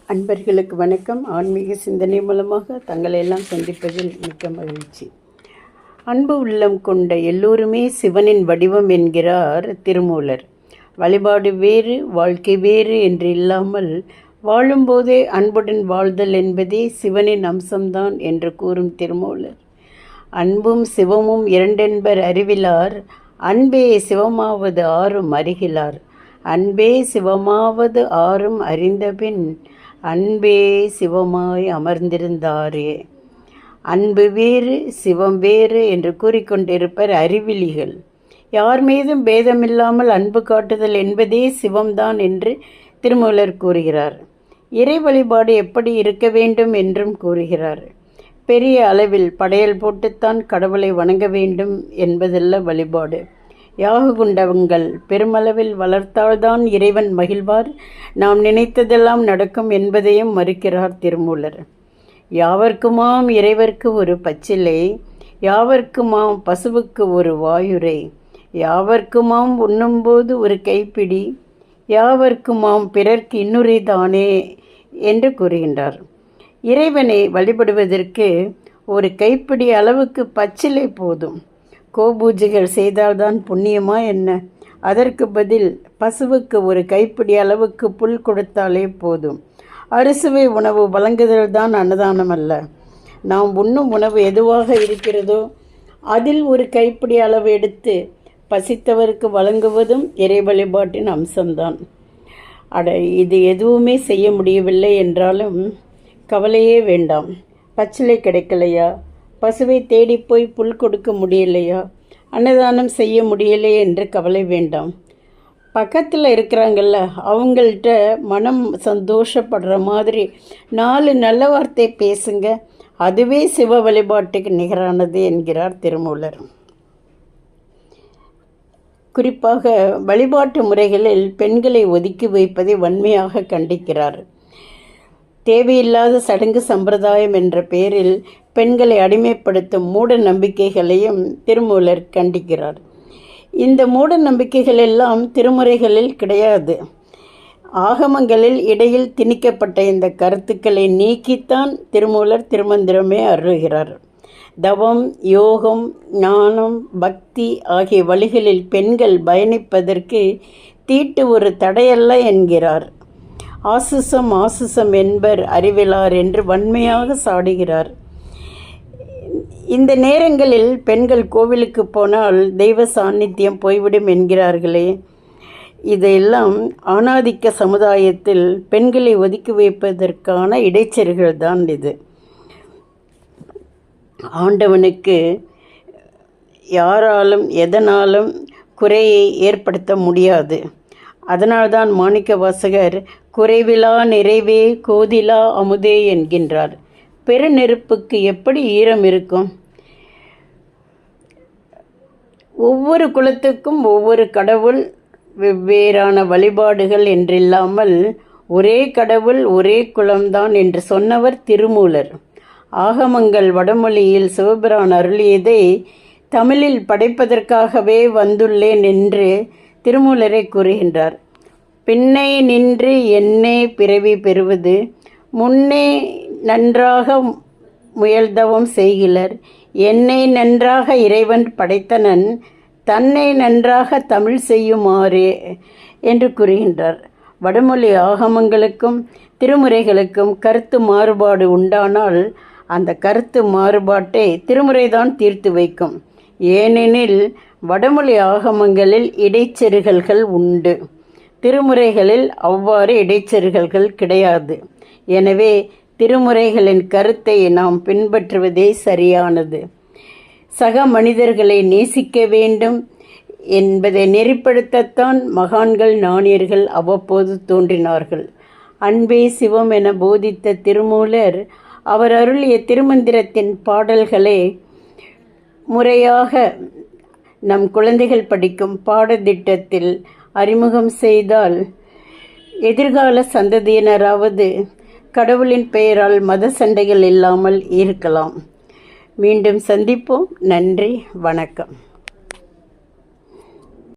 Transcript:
அன்பர்களுக்கு வணக்கம். ஆன்மீக சிந்தனை மூலமாக தங்களை எல்லாம் சந்திப்பதில் மிக்க மகிழ்ச்சி. அன்பு உள்ளம் கொண்ட எல்லோருமே சிவனின் வடிவம் என்கிறார் திருமூலர். வழிபாடு வேறு வாழ்க்கை வேறு என்று இல்லாமல் வாழும்போதே அன்புடன் வாழ்தல் என்பதே சிவனின் அம்சம்தான் என்று கூறும் திருமூலர். அன்பும் சிவமும் இரண்டென்பர் அறிவிலார், அன்பே சிவமாவது ஆறும் அறிகிலார். அன்பே சிவமாவது ஆறும் அறிந்தபின் அன்பே சிவமாய் அமர்ந்திருந்தாரே. அன்பு வேறு சிவம் வேறு என்று கூறிக்கொண்டிருப்பர் அறிவிலிகள். யார் மீதும் பேதமில்லாமல் அன்பு காட்டுதல் என்பதே சிவம்தான் என்று திருமூலர் கூறுகிறார். இறை வழிபாடு எப்படி இருக்க வேண்டும் என்றும் கூறுகிறார். பெரிய அளவில் படையல் போட்டுத்தான் கடவுளை வணங்க வேண்டும் என்பதல்ல வழிபாடு. யாக குண்டங்கள் பெருமளவில் வளர்த்தால்தான் இறைவன் மகிழ்வார், நாம் நினைத்ததெல்லாம் நடக்கும் என்பதையும் மறுக்கிறார் திருமூலர். யாவர்க்குமாம் இறைவர்க்கு ஒரு பச்சிலை, யாவர்க்குமாம் பசுவுக்கு ஒரு வாயுரை, யாவர்க்குமாம் உண்ணும்போது ஒரு கைப்பிடி, யாவர்க்குமாம் பிறர்க்கு இன்னுரை தானே என்று கூறுகின்றார். இறைவனை வழிபடுவதற்கு ஒரு கைப்பிடி அளவுக்கு பச்சிலை போதும். கோபூஜைகள் செய்தால்தான் புண்ணியமா என்ன? அதற்கு பதில் பசுவுக்கு ஒரு கைப்பிடி அளவுக்கு புல் கொடுத்தாலே போதும். அறுசுவை உணவு வழங்குதல் தான் அன்னதானம் அல்ல. நாம் உண்ணும் உணவு எதுவாக இருக்கிறதோ அதில் ஒரு கைப்பிடி அளவு எடுத்து பசித்தவருக்கு வழங்குவதும் இறை வழிபாட்டின் அம்சம்தான். இது எதுவுமே செய்ய முடியவில்லை என்றாலும் கவலையே வேண்டாம். பச்சிலை கிடைக்கலையா, பசுவை தேடி போய் புல் கொடுக்க முடியலையா, அன்னதானம் செய்ய முடியலையே என்று கவலை வேண்டாம். பக்கத்தில் இருக்கிறாங்கல்ல, அவங்கள்ட்ட மனம் சந்தோஷப்படுற மாதிரி 4 நல்ல வார்த்தை பேசுங்க, அதுவே சிவ வழிபாட்டுக்கு நிகரானது என்கிறார் திருமூலர். குறிப்பாக வழிபாட்டு முறைகளில் பெண்களை ஒதுக்கி வைப்பதை வன்மையாக கண்டிக்கிறார். தேவையில்லாத சடங்கு சம்பிரதாயம் என்ற பெயரில் பெண்களை அடிமைப்படுத்தும் மூட நம்பிக்கைகளையும் திருமூலர் கண்டிக்கிறார். இந்த மூட நம்பிக்கைகள் எல்லாம் திருமுறைகளில் கிடையாது. ஆகமங்களில் இடையில் திணிக்கப்பட்ட இந்த கருத்துக்களை நீக்கித்தான் திருமூலர் திருமந்திரமே அருளுகிறார். தவம், யோகம், ஞானம், பக்தி ஆகிய வழிகளில் பெண்கள் பயணிப்பதற்கு தீட்டு ஒரு தடையல்ல என்கிறார். ஆசுசம் என்பர் அறிவிலார் என்று வன்மையாக சாடுகிறார். இந்த நேரங்களில் பெண்கள் கோவிலுக்கு போனால் தெய்வ சாநித்தியம் போய்விடும் என்கிறார்களே. இதையெல்லாம் ஆணாதிக்க சமுதாயத்தில் பெண்களை ஒதுக்கி வைப்பதற்கான இடைச்செருகள் தான் இது. ஆண்டவனுக்கு யாராலும் எதனாலும் குறையை ஏற்படுத்த முடியாது. அதனால்தான் மாணிக்க வாசகர் குறைவிலா நிறைவே கோதிலா அமுதே என்கின்றார். பெருநெருப்புக்கு எப்படி ஈரம் இருக்கும்? ஒவ்வொரு குலத்துக்கும் ஒவ்வொரு கடவுள், வெவ்வேறான வழிபாடுகள் என்றில்லாமல் ஒரே கடவுள் ஒரே குலம்தான் என்று சொன்னவர் திருமூலர். ஆகமங்கள் வடமொழியில் சிவபிரான் அருளியதை தமிழில் படைப்பதற்காகவே வந்துள்ளேன் என்று திருமூலரை கூறுகின்றார். பின்னே நின்று என்னே பிறவி பெறுவது, முன்னே நன்றாக முயல்தவம் செய்கிலர், என்னை நன்றாக இறைவன் படைத்தனன், தன்னை நன்றாக தமிழ் செய்யுமாறே என்று கூறுகின்றார். வடமொழி ஆகமங்களுக்கும் திருமுறைகளுக்கும் கருத்து மாறுபாடு உண்டானால் அந்த கருத்து மாறுபாட்டை திருமுறைதான் தீர்த்து வைக்கும். ஏனெனில் வடமொழி ஆகமங்களில் இடைச்செருகல்கள் உண்டு, திருமுறைகளில் அவ்வாறு இடைச்செருகல்கள் கிடையாது. எனவே திருமுறைகளின் கருத்தை நாம் பின்பற்றுவதே சரியானது. சக மனிதர்களை நேசிக்க வேண்டும் என்பதை நெறிப்படுத்தத்தான் மகான்கள் ஞானியர்கள் அவ்வப்போது தோன்றினார்கள். அன்பே சிவம் என போதித்த திருமூலர் அவர் அருளிய திருமந்திரத்தின் பாடல்களை முறையாக நம் குழந்தைகள் படிக்கும் பாடத்திட்டத்தில் அறிமுகம் செய்தால் எதிர்கால சந்ததியினராவது கடவுளின் பெயரால் மத சண்டைகள் இல்லாமல் இருக்கலாம். மீண்டும் சந்திப்போம். நன்றி, வணக்கம்.